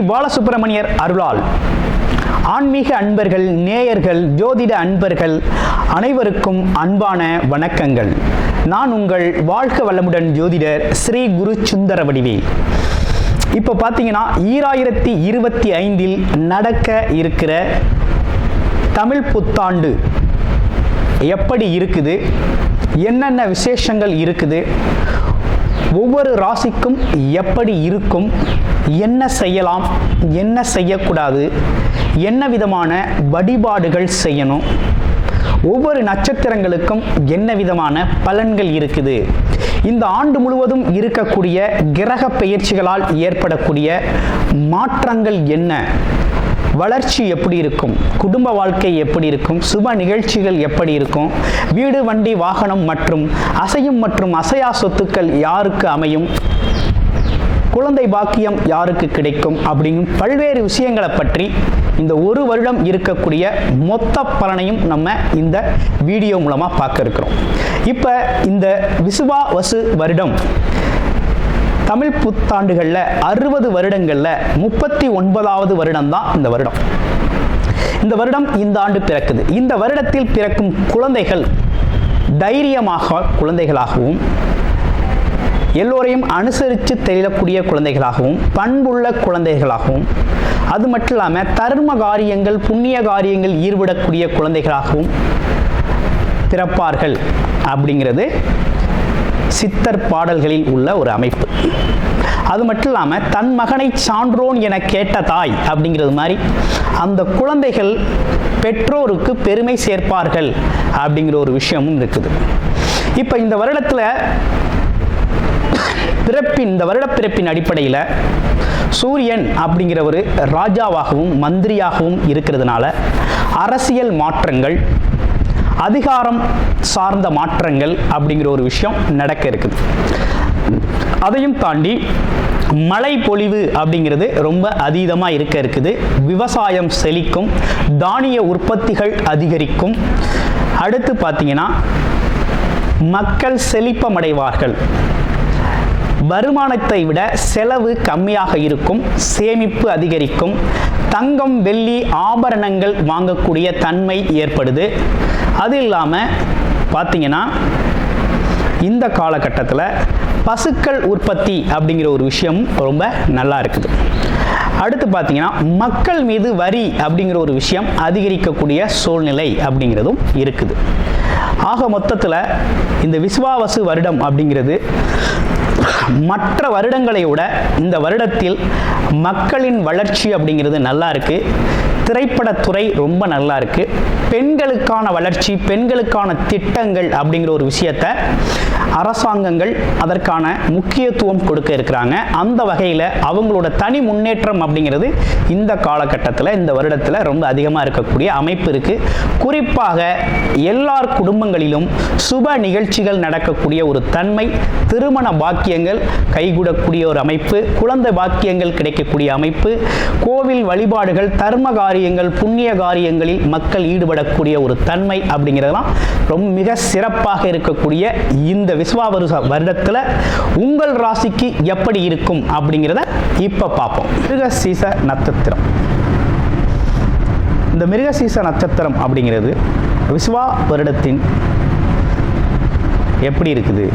பாலசுப்பிரமணியர் அருளால் ஆன்மீக அன்பர்கள், நேயர்கள், ஜோதிட அன்பர்கள் அனைவருக்கும் அன்பான வணக்கங்கள். நான் உங்கள் வாழ்க வளமுடன் ஜோதிடர் ஸ்ரீ குரு சுந்தர வடிவேல். இப்போ பார்த்தீங்கன்னா 2025 நடக்க இருக்கிற தமிழ் புத்தாண்டு எப்படி இருக்குது, என்னென்ன விசேஷங்கள் இருக்குது, ஒவ்வொரு ராசிக்கும் எப்படி இருக்கும், என்ன செய்யலாம், என்ன செய்யக்கூடாது, என்ன விதமான வழிபாடுகள் செய்யணும், ஒவ்வொரு நட்சத்திரங்களுக்கும் என்ன விதமான பலன்கள் இருக்குது, இந்த ஆண்டு முழுவதும் இருக்கக்கூடிய கிரக பெயர்ச்சிகளால் ஏற்படக்கூடிய மாற்றங்கள் என்ன, வளர்ச்சி எப்படி இருக்கும், குடும்ப வாழ்க்கை எப்படி இருக்கும், சுப நிகழ்ச்சிகள் எப்படி இருக்கும், வீடு, வண்டி, வாகனம் மற்றும் அசையும் மற்றும் அசையா சொத்துக்கள் யாருக்கு அமையும், குழந்தை பாக்கியம் யாருக்கு கிடைக்கும் அப்படிங்கும் பல்வேறு விஷயங்களை பற்றி இந்த ஒரு வருடம் இருக்கக்கூடிய மொத்த பலனையும் நம்ம இந்த வீடியோ மூலமாக பார்க்க இருக்கிறோம். இப்போ இந்த விசுவாவசு வருடம் தமிழ் புத்தாண்டுகளில் 60 வருடங்களில் 39வது வருடம் தான் இந்த வருடம். இந்த வருடம் இந்த ஆண்டு பிறக்குது. இந்த வருடத்தில் பிறக்கும் குழந்தைகள் தைரியமாக குழந்தைகளாகவும், எல்லோரையும் அனுசரித்து தெரியக்கூடிய குழந்தைகளாகவும், பண்புள்ள குழந்தைகளாகவும், அது மட்டும் இல்லாமல் தர்ம காரியங்கள், புண்ணிய காரியங்கள் ஈடுபடக்கூடிய குழந்தைகளாகவும் பிறப்பார்கள் அப்படிங்கிறது சித்தர் பாடல்களில் உள்ள ஒரு அமைப்பு. அது மட்டும் இல்லாமல் தன் மகனை சான்றோன் என கேட்ட தாய் அப்படிங்கிறது மாதிரி அந்த குழந்தைகள் பெற்றோருக்கு பெருமை சேர்ப்பார்கள் அப்படிங்கிற ஒரு விஷயமும் இருக்குது. இப்போ இந்த வருடத்தில் இந்த வருட பிறப்பின் அடிப்படையில் சூரியன் அப்படிங்கிற ஒரு ராஜாவாகவும் மந்திரியாகவும் இருக்கிறதுனால அரசியல் மாற்றங்கள், அதிகாரம் சார்ந்த மாற்றங்கள் அப்படிங்கிற ஒரு விஷயம் நடக்க இருக்குது. அதையும் தாண்டி மழை பொழிவு அப்படிங்கிறது ரொம்ப அதீதமாக இருக்க இருக்குது. விவசாயம் செழிக்கும், தானிய உற்பத்திகள் அதிகரிக்கும். அடுத்து பார்த்தீங்கன்னா மக்கள் செழிப்பமடைவார்கள். வருமானத்தை விட செலவு கம்மியாக இருக்கும், சேமிப்பு அதிகரிக்கும், தங்கம், வெள்ளி, ஆபரணங்கள் வாங்கக்கூடிய தன்மை ஏற்படுது. அது இல்லாமல் பார்த்தீங்கன்னா இந்த காலகட்டத்தில் பசுக்கள் உற்பத்தி அப்படிங்கிற ஒரு விஷயம் ரொம்ப நல்லா இருக்குது. அடுத்து பார்த்தீங்கன்னா மக்கள் மீது வரி அப்படிங்கிற ஒரு விஷயம் அதிகரிக்கக்கூடிய சூழ்நிலை அப்படிங்கிறதும் இருக்குது. ஆக மொத்தத்தில் இந்த விசுவாவசு வருடம் அப்படிங்கிறது மற்ற வருடங்களை விட இந்த வருடத்தில் மக்களின் வளர்ச்சி அப்படிங்கிறது நல்லா இருக்கு. திரைப்படத்துறை ரொம்ப நல்லா இருக்கு. பெண்களுக்கான வளர்ச்சி, பெண்களுக்கான திட்டங்கள் அப்படிங்கிற ஒரு விஷயத்தை அரசாங்கங்கள் அதற்கான முக்கியத்துவம் கொடுக்க இருக்கிறாங்க. அந்த வகையில் அவங்களோட தனி முன்னேற்றம் அப்படிங்கிறது இந்த காலகட்டத்தில், இந்த வருடத்தில் ரொம்ப அதிகமாக இருக்கக்கூடிய அமைப்பு இருக்கு. குறிப்பாக எல்லார் குடும்பங்களிலும் சுப நிகழ்ச்சிகள் நடக்கக்கூடிய ஒரு தன்மை, திருமண பாக்கியங்கள் கைகூடக்கூடிய ஒரு அமைப்பு, குழந்தை பாக்கியங்கள் கிடைக்கக்கூடிய அமைப்பு, கோவில் வழிபாடுகள், தர்ம காரியங்கள், புண்ணிய காரியங்களில் மக்கள் ஈடுபடக்கூடிய ஒரு தன்மை அப்படிங்கிறதெல்லாம் ரொம்ப மிக சிறப்பாக இருக்கக்கூடிய இந்த விசுவாவசு வருடத்தில் உங்கள் ராசிக்கு எப்படி இருக்கும் அப்படிங்கிறத இப்ப பார்ப்போம். மிருகசீச நட்சத்திரம். இந்த மிருகசீச நட்சத்திரம் அப்படிங்கிறது விசுவா வருடத்தின் எப்படி இருக்குது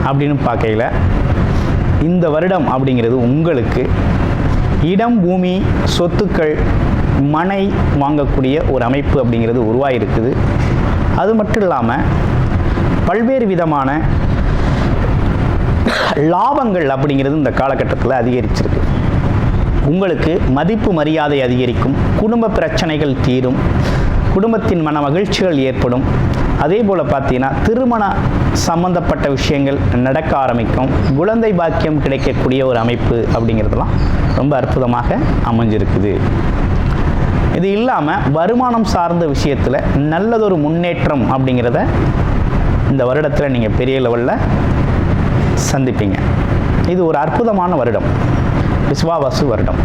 அப்படின்னு பார்க்கையில் இந்த வருடம் அப்படிங்கிறது உங்களுக்கு இடம், பூமி, சொத்துக்கள், மனை வாங்கக்கூடிய ஒரு அமைப்பு அப்படிங்கிறது உருவாகிருக்குது. அது மட்டும் இல்லாமல் பல்வேறு விதமான லாபங்கள் அப்படிங்கிறது இந்த காலகட்டத்தில் அதிகரிச்சிருக்கு. உங்களுக்கு மதிப்பு மரியாதை அதிகரிக்கும், குடும்ப பிரச்சனைகள் தீரும், குடும்பத்தின் மன மகிழ்ச்சிகள் ஏற்படும். அதே போல் பார்த்தீங்கன்னா திருமண சம்பந்தப்பட்ட விஷயங்கள் நடக்க ஆரம்பிக்கும். குழந்தை பாக்கியம் கிடைக்கக்கூடிய ஒரு அமைப்பு அப்படிங்கிறதுலாம் ரொம்ப அற்புதமாக அமைஞ்சிருக்குது. இது இல்லாமல் வருமானம் சார்ந்த விஷயத்தில் நல்லதொரு முன்னேற்றம் அப்படிங்கிறத இந்த வருடத்தில் நீங்கள் பெரிய லெவலில் சந்திப்பீங்க. இது ஒரு அற்புதமான வருடம், விசுவாவசு வருடம்.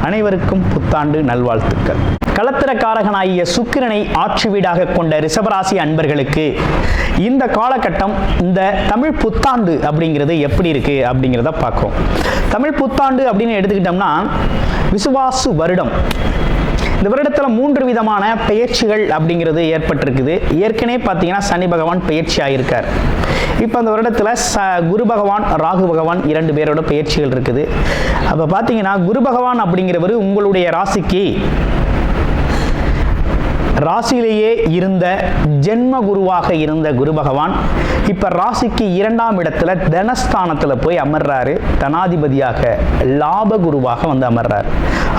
அனைவருக்கும் புத்தாண்டு நல்வாழ்த்துக்கள். களத்திரக்காரகனாகிய சுக்கிரனை ஆட்சி வீடாக கொண்ட ரிஷபராசி அன்பர்களுக்கு இந்த காலகட்டம், இந்த தமிழ் புத்தாண்டு அப்படிங்கிறது எப்படி இருக்கு அப்படிங்கிறத பார்க்கிறோம். தமிழ் புத்தாண்டு அப்படின்னு எடுத்துக்கிட்டோம்னா விசுவாசு வருடம். இந்த வருடத்தில் 3 விதமான பெயர்ச்சிகள் அப்படிங்கிறது ஏற்பட்டிருக்குது. ஏற்கனவே பார்த்தீங்கன்னா சனி பகவான் பெயர்ச்சி ஆகியிருக்கார். இப்போ அந்த வருடத்தில் குரு பகவான், ராகு பகவான் 2 பேரோட பெயர்ச்சிகள் இருக்குது. அப்போ பார்த்தீங்கன்னா குரு பகவான் அப்படிங்கிறவர் உங்களுடைய ராசியிலேயே இருந்த ஜென்ம குருவாக இருந்த குரு பகவான் இப்போ ராசிக்கு 2ஆம் இடத்துல தனஸ்தானத்தில் போய் அமர்றாரு. தனாதிபதியாக லாப குருவாக வந்து அமர்றாரு.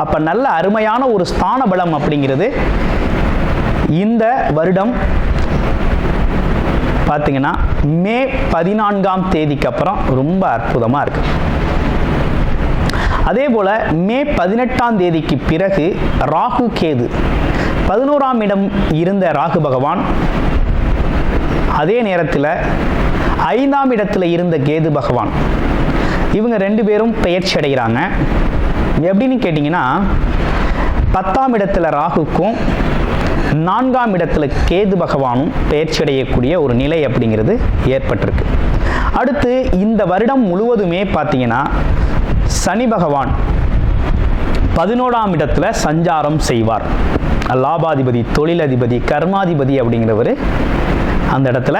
அப்போ நல்ல அருமையான ஒரு ஸ்தான பலம் அப்படிங்கிறது இந்த வருடம் பார்த்தீங்கன்னா மே 14ஆம் தேதிக்கு அப்புறம் ரொம்ப அற்புதமாக இருக்கு. அதே போல் மே 18ஆம் தேதிக்கு பிறகு ராகு கேது 11ஆம் இடம் இருந்த ராகு பகவான் அதே நேரத்தில் 5ஆம் இடத்துல இருந்த கேது பகவான் இவங்க 2 பேரும் பெயர்ச்சி அடைகிறாங்க. எப்படின்னு கேட்டிங்கன்னா 10ஆம் இடத்துல ராகுக்கும் 4ஆம் இடத்துல கேது பகவானும் பெயர்ச்சி அடையக்கூடிய ஒரு நிலை அப்படிங்கிறது ஏற்பட்டிருக்கு. அடுத்து இந்த வருடம் முழுவதுமே பார்த்தீங்கன்னா சனி பகவான் 11ஆம் இடத்துல சஞ்சாரம் செய்வார். லாபாதிபதி, தொழிலதிபதி, கர்மாதிபதி அப்படிங்கிறவர் அந்த இடத்துல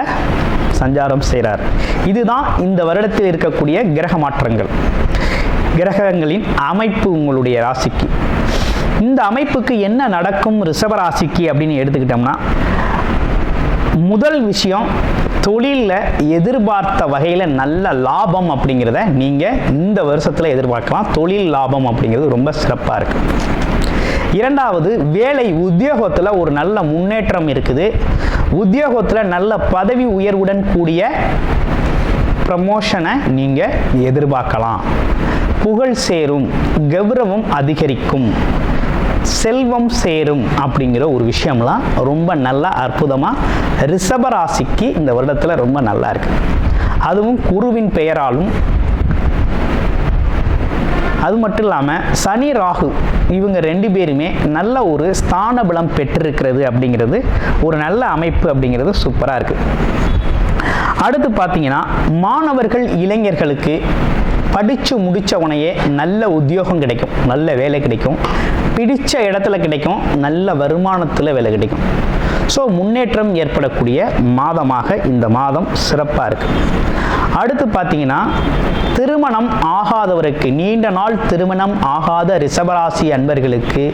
சஞ்சாரம் செய்கிறார். இதுதான் இந்த வருடத்தில் இருக்கக்கூடிய கிரக மாற்றங்கள், கிரகங்களின் அமைப்பு உங்களுடைய ராசிக்கு. இந்த அமைப்புக்கு என்ன நடக்கும் ரிஷபராசிக்கு அப்படின்னு எடுத்துக்கிட்டோம்னா, முதல் விஷயம், தொழிலில் எதிர்பார்த்த வகையில் நல்ல லாபம் அப்படிங்கிறத நீங்கள் இந்த வருஷத்தில் எதிர்பார்க்கலாம். தொழில் லாபம் அப்படிங்கிறது ரொம்ப சிறப்பாக இருக்குது. 2வது, வேலை உத்தியோகத்தில் ஒரு நல்ல முன்னேற்றம் இருக்குது. உத்தியோகத்தில் நல்ல பதவி உயர்வுடன் கூடிய ப்ரமோஷனை நீங்கள் எதிர்பார்க்கலாம். புகழ் சேரும், கௌரவம் அதிகரிக்கும், செல்வம் சேரும் அப்படிங்கிற ஒரு விஷயம்லாம் ரொம்ப நல்லா அற்புதமாக ரிஷபராசிக்கு இந்த வருடத்தில் ரொம்ப நல்லா இருக்கு. அதுவும் குருவின் பெயராலும், அது மட்டும் இல்லாமல் சனி ராகு இவங்க 2 பேருமே நல்ல ஒரு ஸ்தான பலம் பெற்றிருக்கிறது அப்படிங்கிறது ஒரு நல்ல அமைப்பு அப்படிங்கிறது சூப்பராக இருக்குது. அடுத்து பார்த்தீங்கன்னா மாணவர்கள், இளைஞர்களுக்கு படித்து முடித்த உடனே நல்ல உத்தியோகம் கிடைக்கும், நல்ல வேலை கிடைக்கும், பிடித்த இடத்துல கிடைக்கும், நல்ல வருமானத்தில் வேலை கிடைக்கும். ஸோ முன்னேற்றம் ஏற்படக்கூடிய மாதமாக இந்த மாதம் சிறப்பாக இருக்குது. அடுத்து பார்த்தீங்கன்னா திருமணம் ஆகாதவருக்கு, நீண்ட நாள் திருமணம் ஆகாத ரிஷபராசி அன்பர்களுக்கு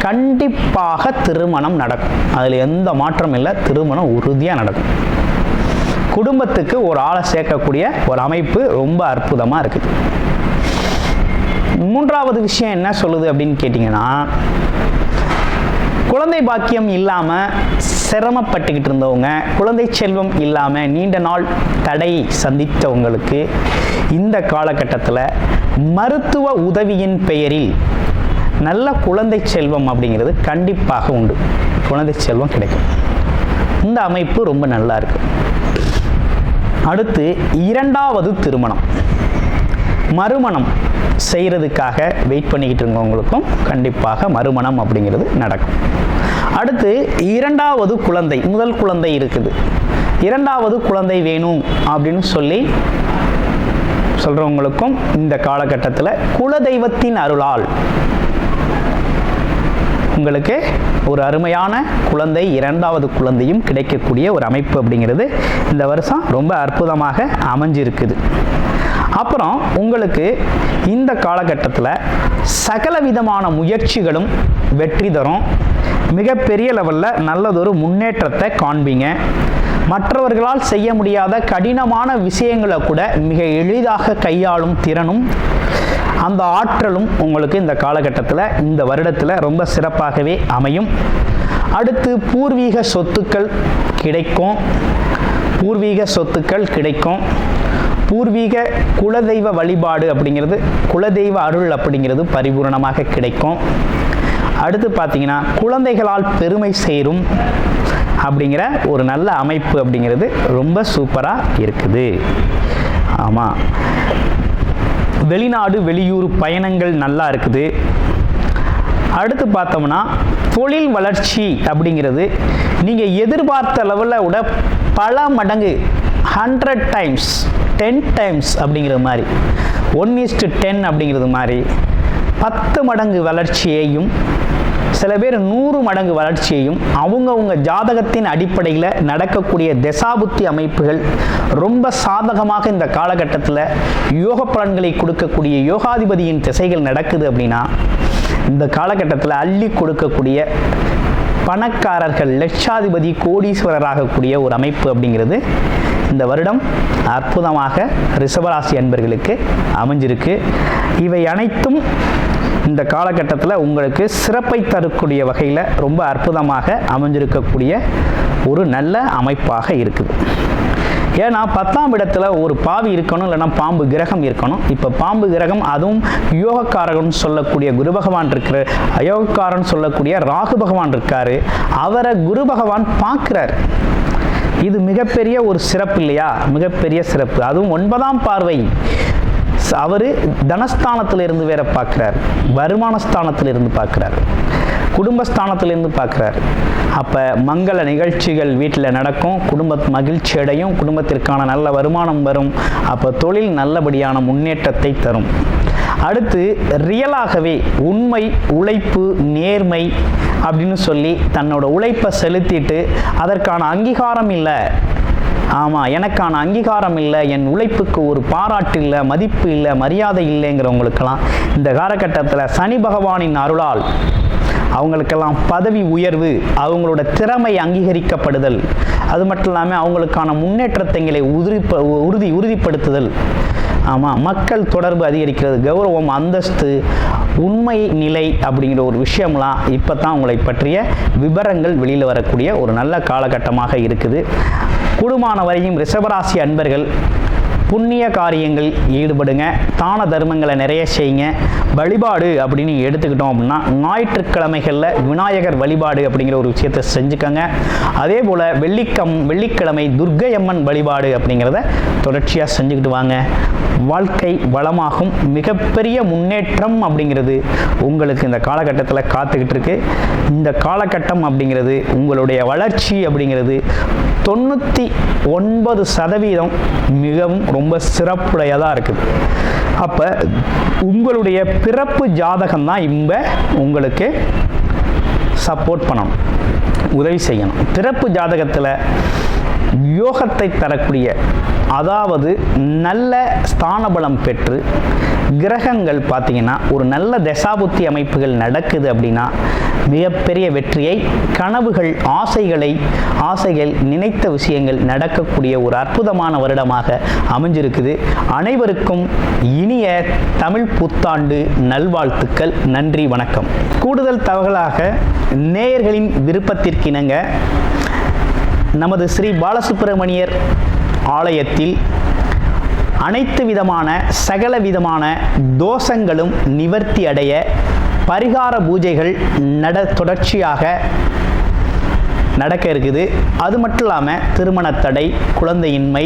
கண்டிப்பாக திருமணம் நடக்கும். அதில் எந்த மாற்றம் இல்லை, திருமணம் உறுதியாக நடக்கும். குடும்பத்துக்கு ஒரு ஆளை சேர்க்கக்கூடிய ஒரு அமைப்பு ரொம்ப அற்புதமாக இருக்குது. 3வது விஷயம் என்ன சொல்லுது அப்படின்னு கேட்டிங்கன்னா, குழந்தை பாக்கியம் இல்லாமல் சிரமப்பட்டுக்கிட்டு இருந்தவங்க, குழந்தை செல்வம் இல்லாமல் நீண்ட நாள் தடை சந்தித்தவங்களுக்கு இந்த காலகட்டத்தில் மருத்துவ உதவியின் பெயரில் நல்ல குழந்தை செல்வம் அப்படிங்கிறது கண்டிப்பாக உண்டு. குழந்தை செல்வம் கிடைக்கும். இந்த அமைப்பு ரொம்ப நல்லா இருக்கு. அடுத்து 2வது திருமணம், மறுமணம் செய்கிறதுக்காக வெயிட் பண்ணிக்கிட்டு இருக்கவங்களுக்கும் கண்டிப்பாக மறுமணம் அப்படிங்கிறது நடக்கும். அடுத்து 2வது குழந்தை, முதல் குழந்தை இருக்குது, 2வது குழந்தை வேணும் அப்படின்னு சொல்கிறவங்களுக்கும் இந்த காலகட்டத்தில் குலதெய்வத்தின் அருளால் உங்களுக்கு ஒரு அருமையான குழந்தை, 2வது குழந்தையும் கிடைக்கக்கூடிய ஒரு அமைப்பு அப்படிங்கிறது இந்த வருஷம் ரொம்ப அற்புதமாக அமைஞ்சிருக்குது. அப்புறம் உங்களுக்கு இந்த காலகட்டத்தில் சகல விதமான முயற்சிகளும் வெற்றி தரும். மிகப்பெரிய லெவலில் நல்லதொரு முன்னேற்றத்தை காண்பீங்க. மற்றவர்களால் செய்ய முடியாத கடினமான விஷயங்களை கூட மிக எளிதாக கையாளும் திறனும் அந்த ஆற்றலும் உங்களுக்கு இந்த காலகட்டத்தில், இந்த வருடத்தில் ரொம்ப சிறப்பாகவே அமையும். அடுத்து பூர்வீக சொத்துக்கள் கிடைக்கும். பூர்வீக குலதெய்வ வழிபாடு அப்படிங்கிறது, குலதெய்வ அருள் அப்படிங்கிறது பரிபூரணமாக கிடைக்கும். அடுத்து பார்த்தீங்கன்னா குழந்தைகளால் பெருமை சேரும் அப்படிங்கிற ஒரு நல்ல அமைப்பு அப்படிங்கிறது ரொம்ப சூப்பராக இருக்குது. ஆமாம், வெளிநாடு வெளியூர் பயணங்கள் நல்லா இருக்குது. அடுத்து பார்த்தோம்னா தொழில் வளர்ச்சி அப்படிங்கிறது நீங்கள் எதிர்பார்த்த லெவலில் விட பல மடங்கு 100 டைம்ஸ் 10 டைம்ஸ் அப்படிங்கிற மாதிரி 1:10 அப்படிங்கிறது மாதிரி 10 மடங்கு வளர்ச்சியையும் சில பேர் 100 மடங்கு வளர்ச்சியையும் அவங்கவுங்க ஜாதகத்தின் அடிப்படையில் நடக்கக்கூடிய தசாபுத்தி அமைப்புகள் ரொம்ப சாதகமாக இந்த காலகட்டத்தில் யோக பலன்களை கொடுக்கக்கூடிய யோகாதிபதியின் திசைகள் நடக்குது அப்படின்னா இந்த காலகட்டத்தில் அள்ளி கொடுக்கக்கூடிய பணக்காரர்கள் லட்சாதிபதி கோடீஸ்வரராகக்கூடிய ஒரு அமைப்பு அப்படிங்கிறது இந்த வருடம் அற்புதமாக ரிஷபராசி அன்பர்களுக்கு அமைஞ்சிருக்கு. இவை அனைத்தும் இந்த காலகட்டத்தில் உங்களுக்கு சிறப்பை தரக்கூடிய வகையில் ரொம்ப அற்புதமாக அமைஞ்சிருக்கக்கூடிய ஒரு நல்ல அமைப்பாக இருக்குது. ஏன்னா 10ஆம் இடத்துல ஒரு பாவி இருக்கணும், இல்லைன்னா பாம்பு கிரகம் இருக்கணும். இப்போ பாம்பு கிரகம் அதுவும் யோகக்காரகன் சொல்லக்கூடிய குரு பகவான் இருக்கிற, அயோகக்காரன் சொல்லக்கூடிய ராகு பகவான் இருக்காரு. அவரை குரு பகவான் பார்க்கிறார். இது மிகப்பெரிய ஒரு சிறப்பு இல்லையா? மிகப்பெரிய சிறப்பு. அதுவும் 9ஆம் பார்வை அவர் தனஸ்தானத்திலிருந்து வேற பார்க்கிறார், வருமானஸ்தானத்திலிருந்து பார்க்கிறார், குடும்பஸ்தானத்திலிருந்து பார்க்கிறார். அப்போ மங்கள நிகழ்ச்சிகள் வீட்டில் நடக்கும், குடும்ப மகிழ்ச்சி அடையும், குடும்பத்திற்கான நல்ல வருமானம் வரும். அப்போ தொழில் நல்லபடியான முன்னேற்றத்தை தரும். அடுத்து ரியலாகவே உண்மை, உழைப்பு, நேர்மை அப்படின்னு சொல்லி தன்னோட உழைப்பை செலுத்திட்டு அதற்கான அங்கீகாரம் இல்லை, ஆமாம் எனக்கான அங்கீகாரம் இல்லை, என் உழைப்புக்கு ஒரு பாராட்டு இல்லை, மதிப்பு இல்லை, மரியாதை இல்லைங்கிறவங்களுக்கெல்லாம் இந்த காலகட்டத்தில் சனி பகவானின் அருளால் அவங்களுக்கெல்லாம் பதவி உயர்வு, அவங்களோட திறமை அங்கீகரிக்கப்படுதல், அது மட்டும் இல்லாமல் அவங்களுக்கான முன்னேற்றத்தைங்களை உறுதிப்படுத்துதல், ஆமாம் மக்கள் தொடர்பு அதிகரிக்கிறது, கௌரவம், அந்தஸ்து, உண்மை நிலை அப்படிங்கிற ஒரு விஷயம்லாம் இப்போ தான் உங்களை பற்றிய விவரங்கள் வெளியில் வரக்கூடிய ஒரு நல்ல காலகட்டமாக இருக்குது. கூடுமான வரையும் ரிஷபராசி அன்பர்கள் புண்ணிய காரியங்கள் ஈடுபடுங்க, தான தர்மங்களை நிறைய செய்யுங்க. வழிபாடு அப்படின்னு எடுத்துக்கிட்டோம் அப்படின்னா ஞாயிற்றுக்கிழமைகளில் விநாயகர் வழிபாடு அப்படிங்கிற ஒரு விஷயத்தை செஞ்சுக்கோங்க. அதே போல் வெள்ளிக்கிழமை துர்க்கை அம்மன் வழிபாடு அப்படிங்கிறத தொடர்ச்சியாக செஞ்சுக்கிட்டு வாங்க. வாழ்க்கை வளமாகும். மிகப்பெரிய முன்னேற்றம் அப்படிங்கிறது உங்களுக்கு இந்த காலகட்டத்தில் காத்துக்கிட்டு இருக்கு. இந்த காலகட்டம் அப்படிங்கிறது உங்களுடைய வளர்ச்சி அப்படிங்கிறது 99% மிகவும் ரொம்ப சிறப்புடையதாக இருக்குது. அப்போ உங்களுடைய பிறப்பு ஜாதகம் தான் இப்போ உங்களுக்கு சப்போர்ட் பண்ணணும், உதவி செய்யணும். பிறப்பு ஜாதகத்தில் யோகத்தை தரக்கூடிய, அதாவது நல்ல ஸ்தானபலம் பெற்று கிரகங்கள் பார்த்தீங்கன்னா ஒரு நல்ல தசாபுத்தி அமைப்புகள் நடக்குது அப்படின்னா மிகப்பெரிய வெற்றியை, கனவுகள், ஆசைகள், நினைத்த விஷயங்கள் நடக்கக்கூடிய ஒரு அற்புதமான வருடமாக அமைஞ்சிருக்குது. அனைவருக்கும் இனிய தமிழ் புத்தாண்டு நல்வாழ்த்துக்கள். நன்றி, வணக்கம். கூடுதல் தகவலாக நேயர்களின் விருப்பத்திற்கிணங்க நமது ஸ்ரீ பாலசுப்பிரமணியர் ஆலயத்தில் அனைத்து விதமான சகல விதமான தோஷங்களும் நிவர்த்தி அடைய பரிகார பூஜைகள் தொடர்ச்சியாக நடக்க இருக்குது. அது மட்டும் இல்லாமல் திருமண தடை, குழந்தையின்மை,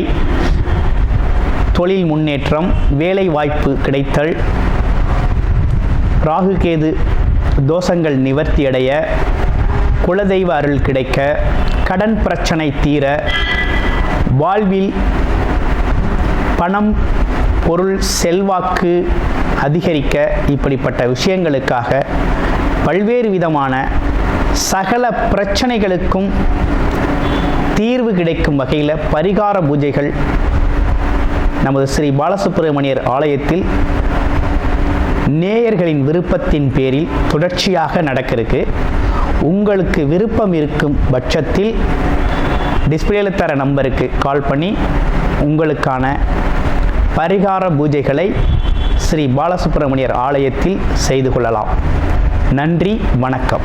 தொழில் முன்னேற்றம், வேலை வாய்ப்பு கிடைத்தல், ராகு கேது தோஷங்கள் நிவர்த்தி அடைய, குலதெய்வ அருள் கிடைக்க, கடன் பிரச்சனை தீர, வாழ்வில் பணம், பொருள், செல்வாக்கு அதிகரிக்க, இப்படிப்பட்ட விஷயங்களுக்காக பல்வேறு விதமான சகல பிரச்சனைகளுக்கும் தீர்வு கிடைக்கும் வகையில் பரிகார பூஜைகள் நமது ஸ்ரீ பாலசுப்பிரமணியர் ஆலயத்தில் நேயர்களின் விருப்பத்தின் பேரில் தொடர்ச்சியாக நடக்கிறதுக்கு உங்களுக்கு விருப்பம் இருக்கும் பட்சத்தில் டிஸ்பிளேல தர நம்பருக்கு கால் பண்ணி உங்களுக்கான பரிகார பூஜைகளை ஸ்ரீ பாலசுப்பிரமணியர் ஆலயத்தில் செய்து கொள்ளலாம். நன்றி, வணக்கம்.